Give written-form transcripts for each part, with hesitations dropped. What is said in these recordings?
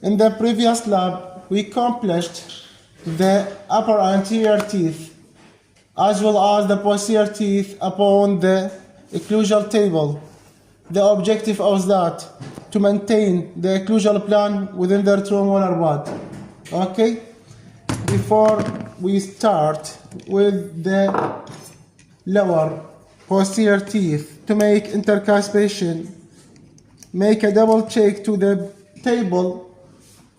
In the previous lab, we accomplished the upper anterior teeth as well as the posterior teeth upon the occlusal table. The objective of that, to maintain the occlusal plan within the retromolar bud. Okay? Before we start with the lower posterior teeth, to make intercuspation, make a double check to the table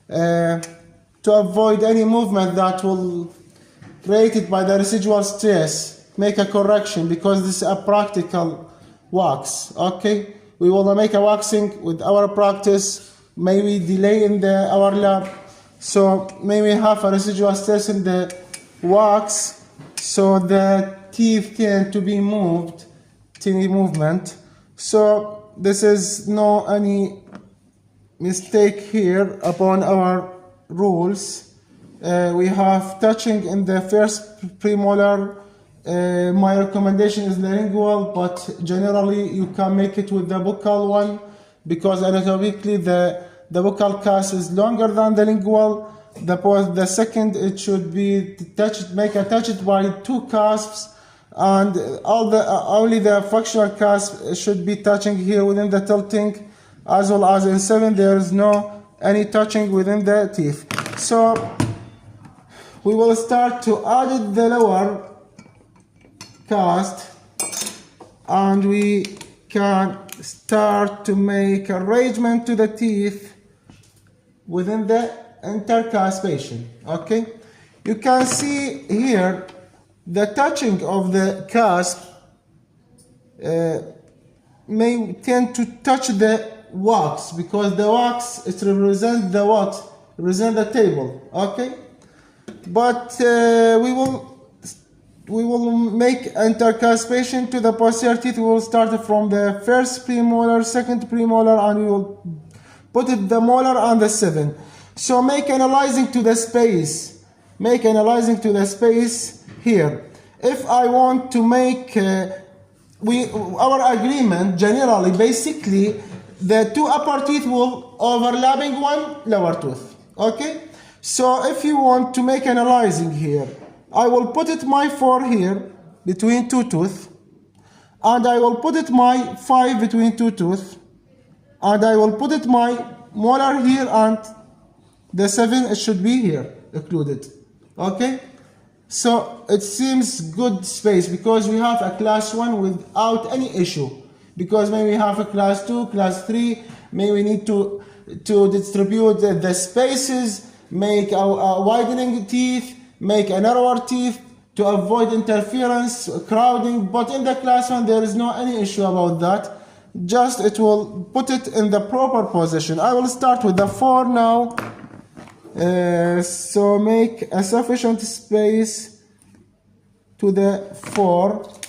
to avoid any movement that will created by the residual stress. Make a correction because this is a practical wax. Okay, we will make a waxing with our practice. Maybe delay in our lab, so maybe have a residual stress in the wax, so the teeth tend to be moved, teeny movement. So this is no any mistake here upon our rules. We have touching in the first premolar. My recommendation is lingual, but generally you can make it with the buccal one because anatomically the buccal cusp is longer than the lingual. The second, it should be touched, make attached by two cusps, and only the functional cusp should be touching here within the tilting, as well as in 7 there is no any touching within the teeth. So we will start to add the lower cast, and we can start to make arrangement to the teeth within the intercuspation. Okay, you can see here the touching of the cusp may tend to touch the wax, because the wax, it represents the what? Represent the table. Okay, but we will make intercuspation to the posterior teeth. We will start from the first premolar, second premolar, and we will put it the molar and the 7. So make analyzing to the space. Make analyzing to the space here. If I want to make our agreement generally, basically, the two upper teeth will overlapping one lower tooth. Okay? So if you want to make analyzing here, I will put it my 4 here between two tooth, and I will put it my 5 between two tooth, and I will put it my molar here, and the 7 it should be here included. Okay? So it seems good space because we have a class 1 without any issue. Because maybe we have a class 2, class 3, maybe we need to distribute the spaces, make a widening teeth, make a narrower teeth to avoid interference, crowding. But in the class 1 there is no any issue about that. Just it will put it in the proper position. I will start with the 4 now. So make a sufficient space to the 4.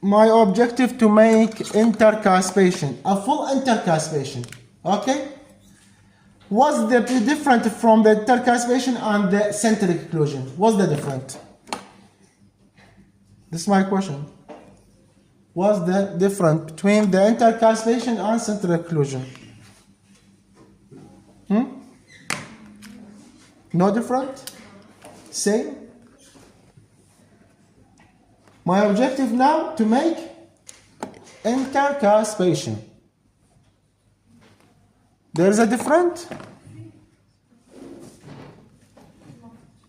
My objective to make intercuspation, a full intercuspation. Okay? What's the different from the intercuspation and the centric occlusion? What's the difference? This is my question. What's the difference between the intercuspation and centric occlusion? No different? Same? My objective now to make intercuspation. There is a difference?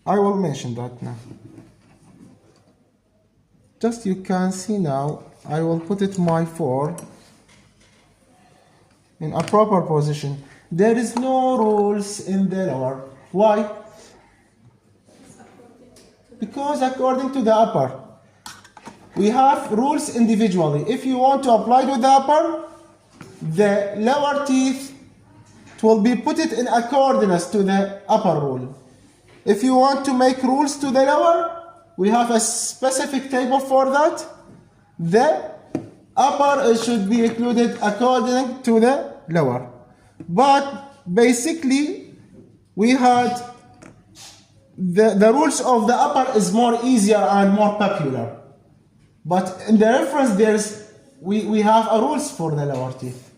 I will mention that now. Just you can see now, I will put it my 4 in a proper position. There is no rules in the lower. Why? Because according to the upper, we have rules individually. If you want to apply to the upper, the lower teeth will be put it in accordance to the upper rule. If you want to make rules to the lower, we have a specific table for that. The upper should be included according to the lower. But basically, we had the rules of the upper is more easier and more popular. But in the reference, we have a rules for the lower teeth.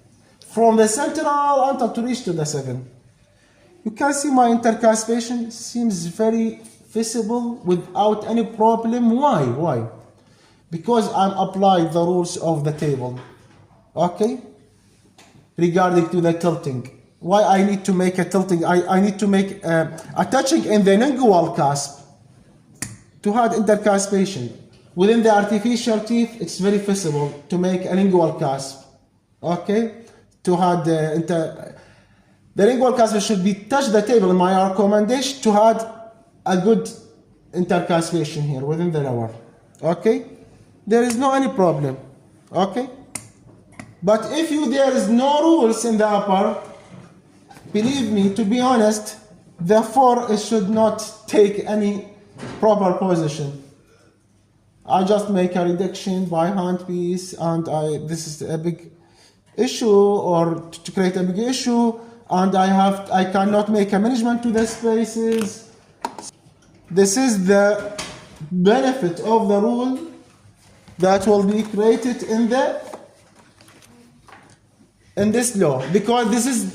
from the central until to reach to the 7. You can see my intercuspation seems very visible without any problem. Why? Why? Because I'm applying the rules of the table. Okay? Regarding to the tilting. Why I need to make a tilting? I need to make a touching in the lingual cusp to have intercuspation. Within the artificial teeth, it's very visible to make a lingual cusp. Okay? To have the lingual cusp should be touch the table in my recommendation to have a good intercuspation here within the lower. Okay? There is no any problem. Okay? But if there is no rules in the upper, believe me, to be honest, therefore it should not take any proper position. I just make a reduction by hand piece, and this is a big issue, or to create a big issue, and I cannot make a management to the spaces. This is the benefit of the rule that will be created in this law, because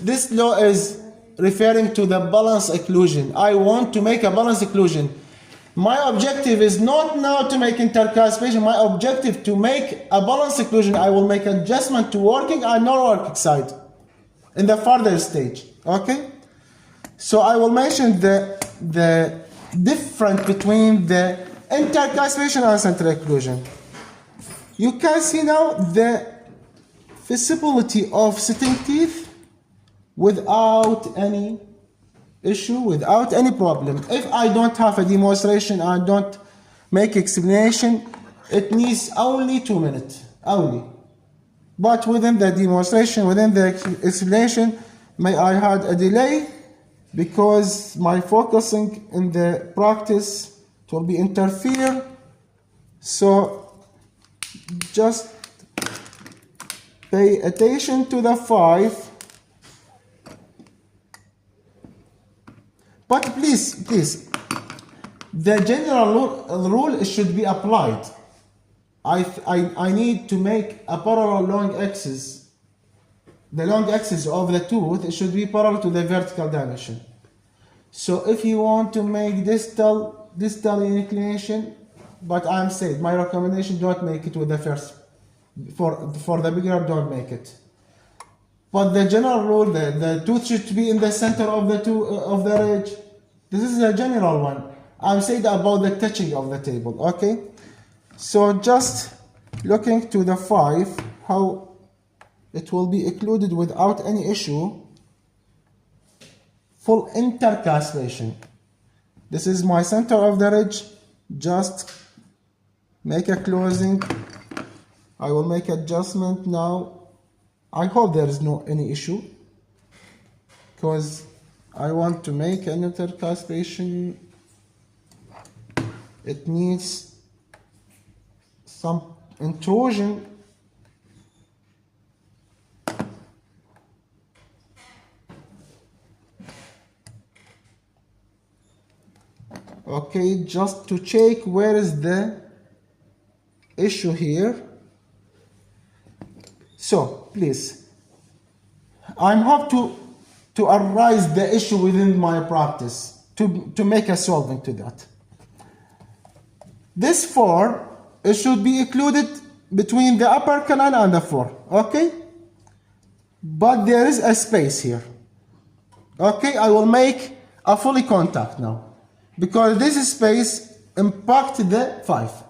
this law is referring to the balance occlusion. I want to make a balance occlusion. My objective is not now to make intercuspation. My objective to make a balance occlusion. I will make adjustment to working and non-working side in the further stage. Okay? So I will mention the difference between the intercuspation and central occlusion. You can see now the visibility of sitting teeth without any issue, without any problem. If I don't have a demonstration, I don't make explanation, it needs only 2 minutes, only. But within the demonstration, within the explanation, may I had a delay because my focusing in the practice it will be interfere. So just pay attention to the 5. But please, the general rule should be applied. I need to make a parallel long axis. The long axis of the tooth, it should be parallel to the vertical dimension. So if you want to make distal inclination, but I'm saying my recommendation, don't make it with the first. For the beginner, don't make it. But the general rule, the tooth should be in the center of the ridge. This is a general one. I'm saying about the touching of the table. Okay. So just looking to the 5, how it will be occluded without any issue. Full intercuspation. This is my center of the ridge. Just make a closing. I will make adjustment now. I hope there is no any issue, because I want to make an intercuspation. It needs some intrusion. Okay, just to check where is the issue here. So please, I hope to arise the issue within my practice to make a solving to that. This 4, it should be included between the upper canine and the 4. Okay, but there is a space here. Okay, I will make a fully contact now, because this space impacts the 5.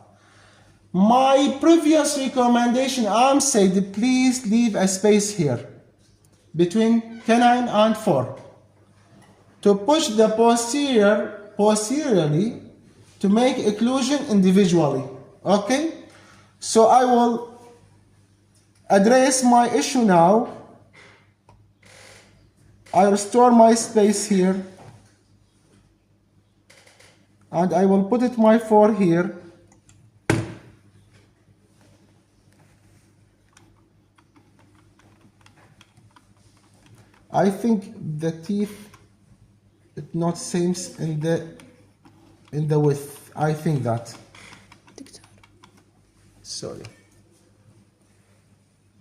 My previous recommendation, I'm saying please leave a space here between canine and 4 to push the posteriorly to make occlusion individually. Okay, so I will address my issue now. I restore my space here, and I will put it my 4 here. I think the teeth, it's not same in the width. I think that. Sorry.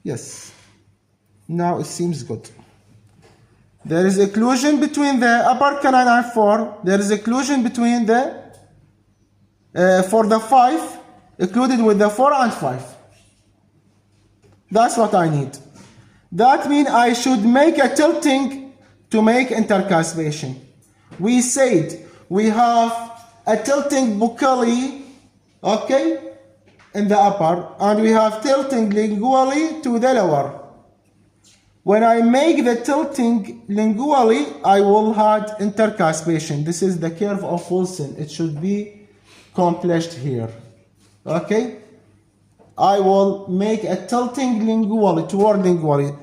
Yes. Now it seems good. There is occlusion between the upper canine and 4. There is occlusion between the for the 5, occluded with the 4 and 5. That's what I need. That means I should make a tilting to make intercuspation. We said we have a tilting buccally, okay, in the upper, and we have tilting lingually to the lower. When I make the tilting lingually, I will have intercuspation. This is the curve of Wilson. It should be accomplished here. Okay? I will make a tilting lingually toward lingually.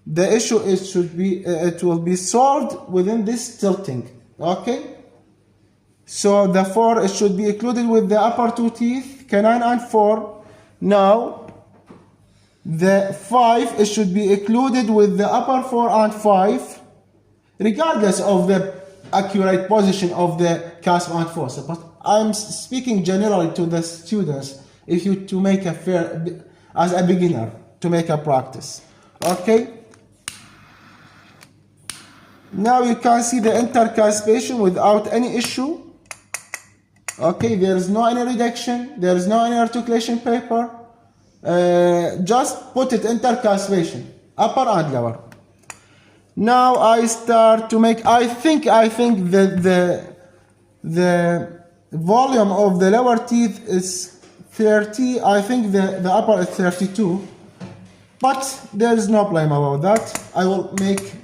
The issue is it will be solved within this tilting. Okay? So the 4 it should be included with the upper 2 teeth, canine and 4. Now the 5 it should be included with the upper 4 and 5, regardless of the accurate position of the cusp and fossa. But I'm speaking generally to the students, if you to make a fair, as a beginner, to make a practice. Okay? Now you can see the intercuspation without any issue. Okay, there is no any reduction, there is no any articulation paper. Just put it intercuspation, upper and lower. Now I start to make, I think the volume of the lower teeth is 30, I think the upper is 32, but there is no blame about that. I will make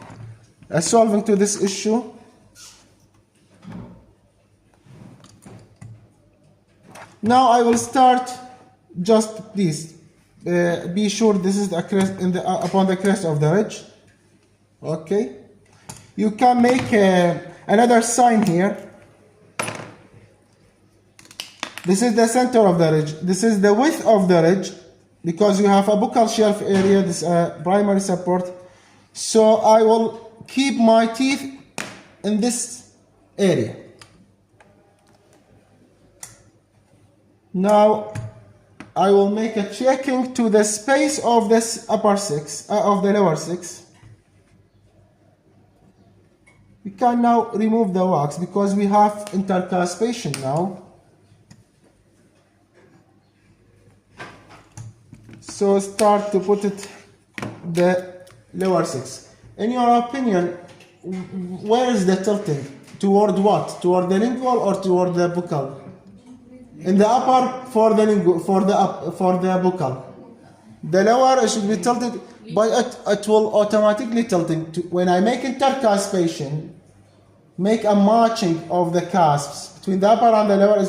a solving to this issue. Now I will start, just please be sure this is the crest upon the crest of the ridge. Okay, you can make another sign here. This is the center of the ridge. This is the width of the ridge, because you have a buccal shelf area. This primary support. So I will keep my teeth in this area. Now I will make a checking to the space of this upper 6 of the lower 6. We can now remove the wax because we have intercuspation now. So start to put it the lower 6. In your opinion, where is the tilting? Toward what? Toward the lingual or toward the buccal? In the upper for the buccal. The lower should be tilted, but it will automatically tilting. When I make intercuspation, make a matching of the cusps between the upper and the lower,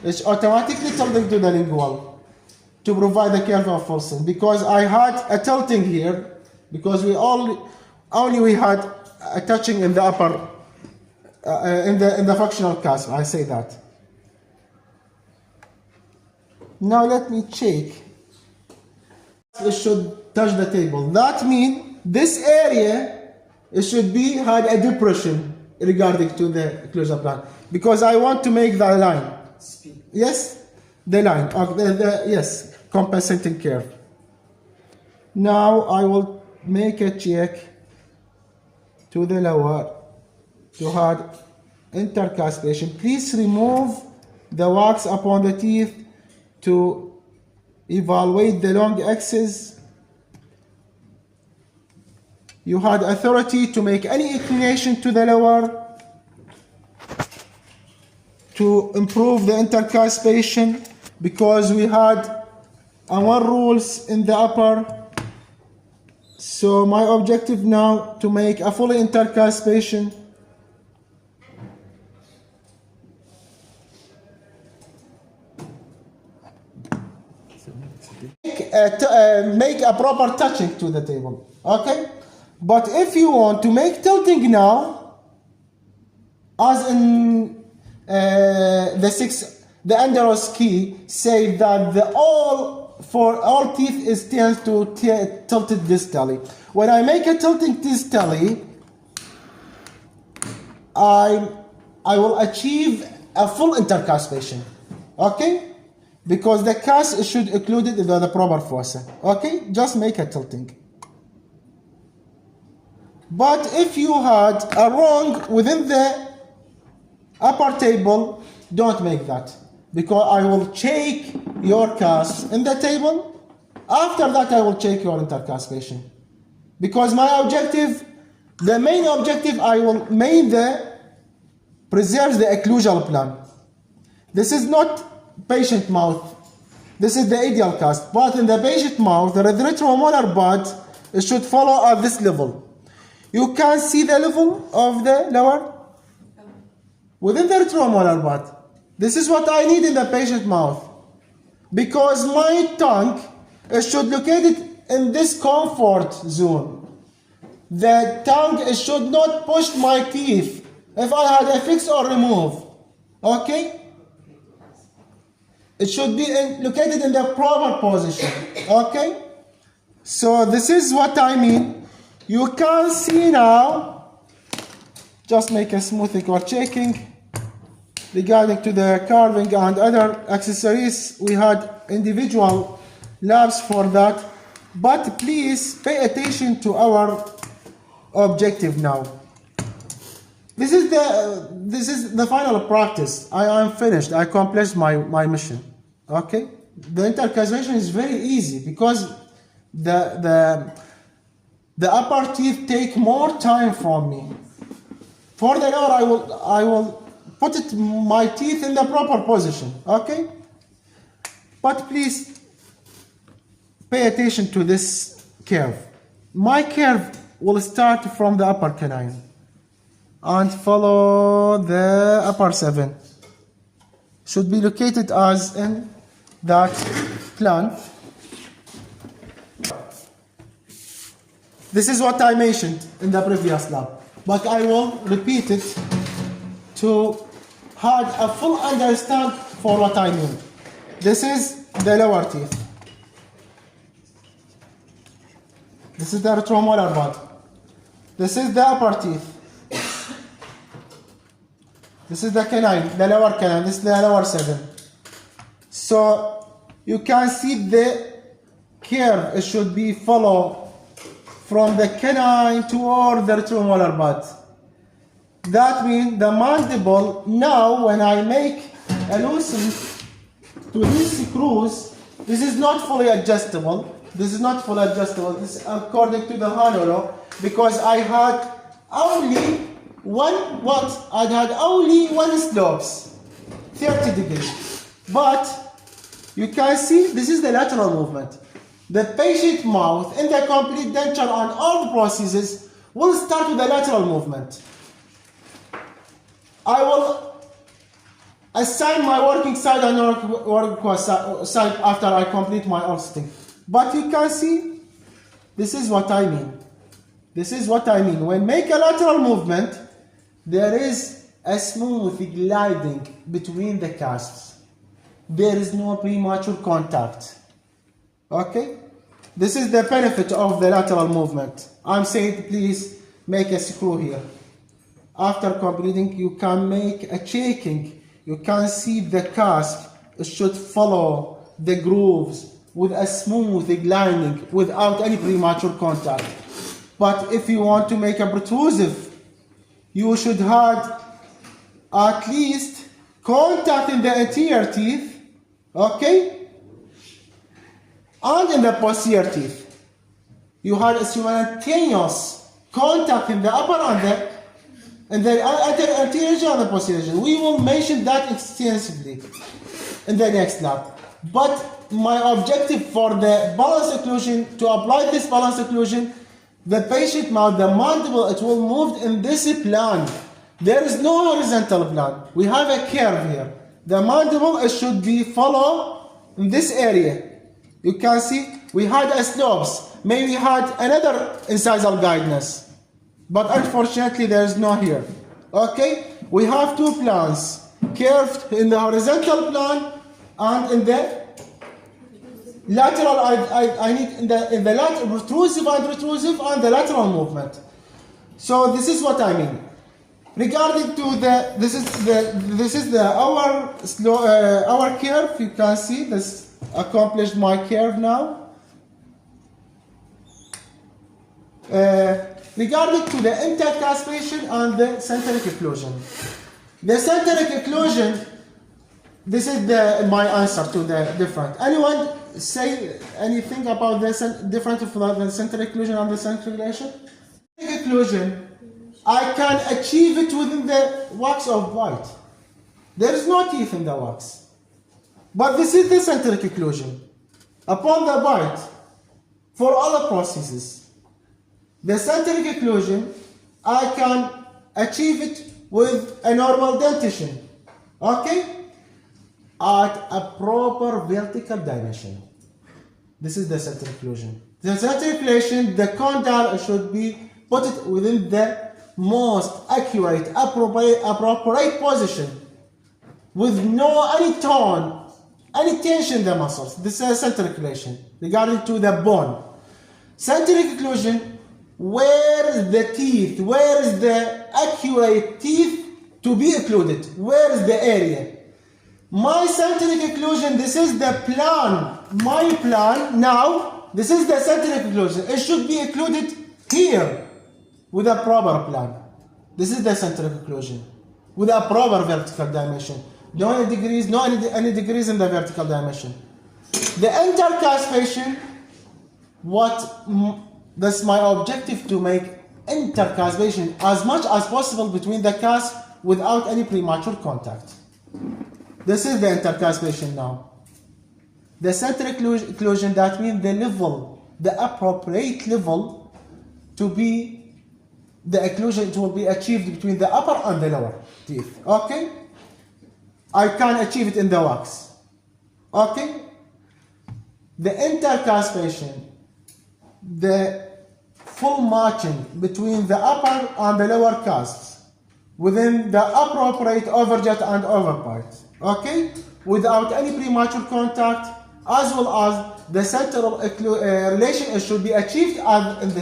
it's automatically tilting to the lingual to provide the curve of Wilson. Because I had a tilting here, because we only had a touching in the upper in the functional cusp. I say that. Now let me check. It should touch the table. That means this area, it should be had a depression regarding to the occlusal plan, because I want to make the line. Yes, the line. Yes, compensating curve. Now I will make a check to the lower to have intercuspation. Please remove the wax upon the teeth to evaluate the long axis. You had authority to make any inclination to the lower to improve the intercuspation, because we had our rules in the upper. So my objective now to make a fully intercuspation. Make a proper touching to the table. Okay? But if you want to make tilting now, as in the Andros key say that for all teeth is tilted distally. When I make a tilting distally, I will achieve a full intercuspation. Okay? Because the cusp should include the proper fossa. Okay? Just make a tilting. But if you had a wrong within the upper table, don't make that, because I will check your cusps in the table. After that, I will check your intercuspation, because my objective, the main objective, I will make preserve the occlusal plan. This is not patient mouth. This is the ideal cusp. But in the patient mouth, the retromolar bud should follow at this level. You can see the level of the lower within the retromolar bud. This is what I need in the patient mouth, because my tongue should locate it in this comfort zone. The tongue should not push my teeth if I had a fix or remove. Okay? It should be located in the proper position. Okay? So this is what I mean. You can see now, just make a smoothing or checking. Regarding to the carving and other accessories, we had individual labs for that. But please pay attention to our objective now. This is the final practice. I am finished. I accomplished my mission. Okay? The intercuspation is very easy, because the upper teeth take more time from me. For the lower, I will put my teeth in the proper position. Okay? But please pay attention to this curve. My curve will start from the upper canine and follow the upper 7. Should be located as in that plan. This is what I mentioned in the previous lab, but I will repeat it to have a full understand for what I mean. This is the lower teeth. This is the retromolar bud. This is the upper teeth. This is the canine, the lower canine. This is the lower 7. So you can see the curve. It should be follow from the canine toward the retromolar bud. That means the mandible, now when I make a loosen to these screws, this is not fully adjustable. This is not fully adjustable. This is according to the Hanolo, because I had only I had only one slopes, 30 degrees. But you can see this is the lateral movement. The patient mouth in the complete denture and all the processes will start with the lateral movement. I will assign my working side and working side after I complete my orsting. But you can see, this is what I mean. This is what I mean. When make a lateral movement, there is a smooth gliding between the cusps. There is no premature contact. Okay? This is the benefit of the lateral movement. I'm saying please make a screw here. After completing, you can make a checking. You can see the cusp should follow the grooves with a smooth gliding without any premature contact. But if you want to make a protrusive, you should have at least contact in the anterior teeth, okay? And in the posterior teeth. You had a simultaneous contact in the upper and the anterior and the posterior. We will mention that extensively in the next lab. But my objective for the balance occlusion, to apply this balance occlusion, the patient mouth, the mandible, it will move in this plan. There is no horizontal plan. We have a curve here. The mandible, it should be follow in this area. You can see we had a slopes. Maybe we had another incisal guidance. But unfortunately there is no here. Okay? We have two plans. Curved in the horizontal plan and in the lateral, I need in the lateral, protrusive and the lateral movement. So this is what I mean. Regarding to this is our curve. You can see this accomplished my curve now. regarding to the intercuspation and the centric occlusion. The centric occlusion, this is my answer to the different. Anyone say anything about the difference of the centric occlusion and the centric relation? Centric occlusion, I can achieve it within the wax of bite. There is no teeth in the wax. But this is the centric occlusion. Upon the bite, for other processes, the centric occlusion, I can achieve it with a normal dentition, okay? At a proper vertical dimension. This is the centric occlusion. The centric occlusion, the condyle should be put it within the most accurate, appropriate position, with no any tone, any tension in the muscles. This is centric occlusion regarding to the bone. Centric occlusion, where is the teeth? Where is the accurate teeth to be occluded? Where is the area? My centric occlusion, this is the plan. My plan now, this is the centric occlusion. It should be occluded here with a proper plan. This is the centric occlusion with a proper vertical dimension. No any degrees, no any degrees in the vertical dimension. The intercuspation, that's my objective, to make intercuspation as much as possible between the cusp without any premature contact. This is the intercuspation now. The centric occlusion, that means the level, the appropriate level to be the occlusion will be achieved between the upper and the lower teeth. Okay? I can achieve it in the wax. Okay? The intercuspation, the full matching between the upper and the lower cusps within the appropriate overjet and overbite. Okay? Without any premature contact, as well as the central relation should be achieved in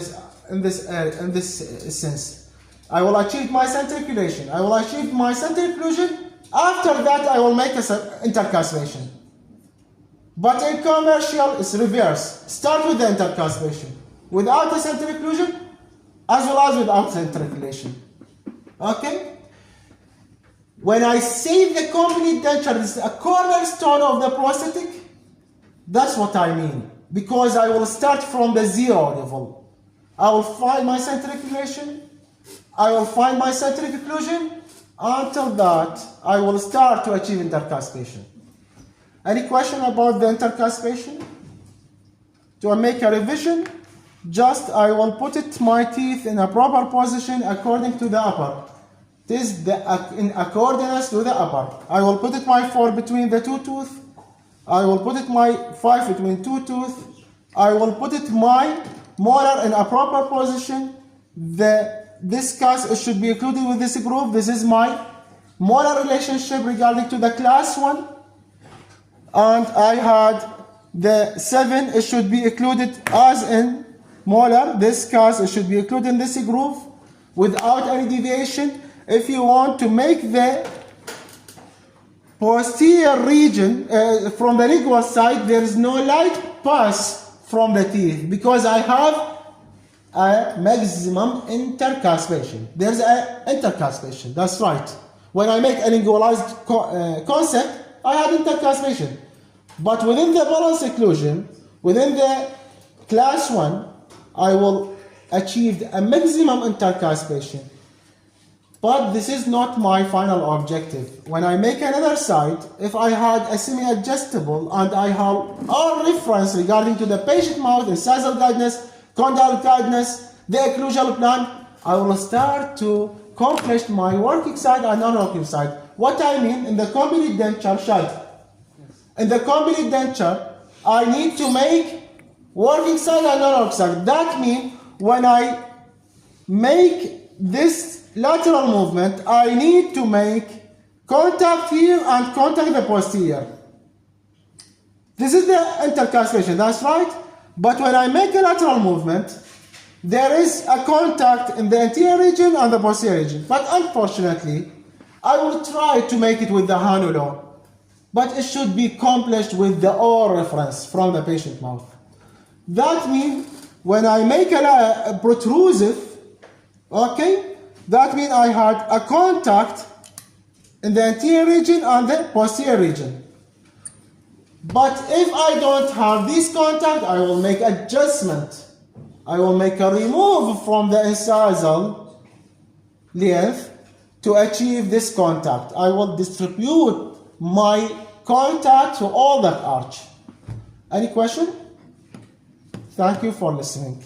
this sense. I will achieve my centric relation. I will achieve my centric occlusion. After that, I will make an intercuspation. But in commercial, it's reverse. Start with the intercuspation without the centric occlusion, as well as without centric relation. Okay? When I say the complete denture is a cornerstone of the prosthetic, that's what I mean. Because I will start from the zero level. I will find my centric relation. I will find my centric occlusion. Until that, I will start to achieve intercuspation. Any question about the intercuspation? To make a revision, just I will put my teeth in a proper position according to the upper. This is in accordance to the upper. I will put my 4 between the 2 tooth. I will put my 5 between 2 tooth. I will put my molar in a proper position. This cusp should be included with this groove. This is my molar relationship regarding to the class 1. And I had the 7, it should be included as in molar. This cusp should be included in this groove without any deviation. If you want to make the posterior region from the lingual side, there is no light pass from the teeth because I have a maximum intercuspation. There's an intercuspation, that's right. When I make a lingualized concept, I have intercuspation. But within the balance occlusion, within the class 1, I will achieve a maximum intercuspation. But this is not my final objective. When I make another side, if I had a semi-adjustable and I have all reference regarding to the patient mouth, incisal guidance, condyle guidance, the occlusal plan, I will start to accomplish my working side and non-working side. What I mean, in the complete denture side. In the complete denture, I need to make working side and non-working side. That means when I make this lateral movement, I need to make contact here and contact the posterior. This is the intercuspation, that's right. But when I make a lateral movement, there is a contact in the anterior region and the posterior region. But unfortunately, I will try to make it with the Hanulo. But it should be accomplished with the O reference from the patient mouth. That means when I make a protrusive Okay? That means I had a contact in the anterior region and the posterior region. But if I don't have this contact, I will make adjustment. I will make a remove from the incisal length to achieve this contact. I will distribute my contact to all that arch. Any question? Thank you for listening.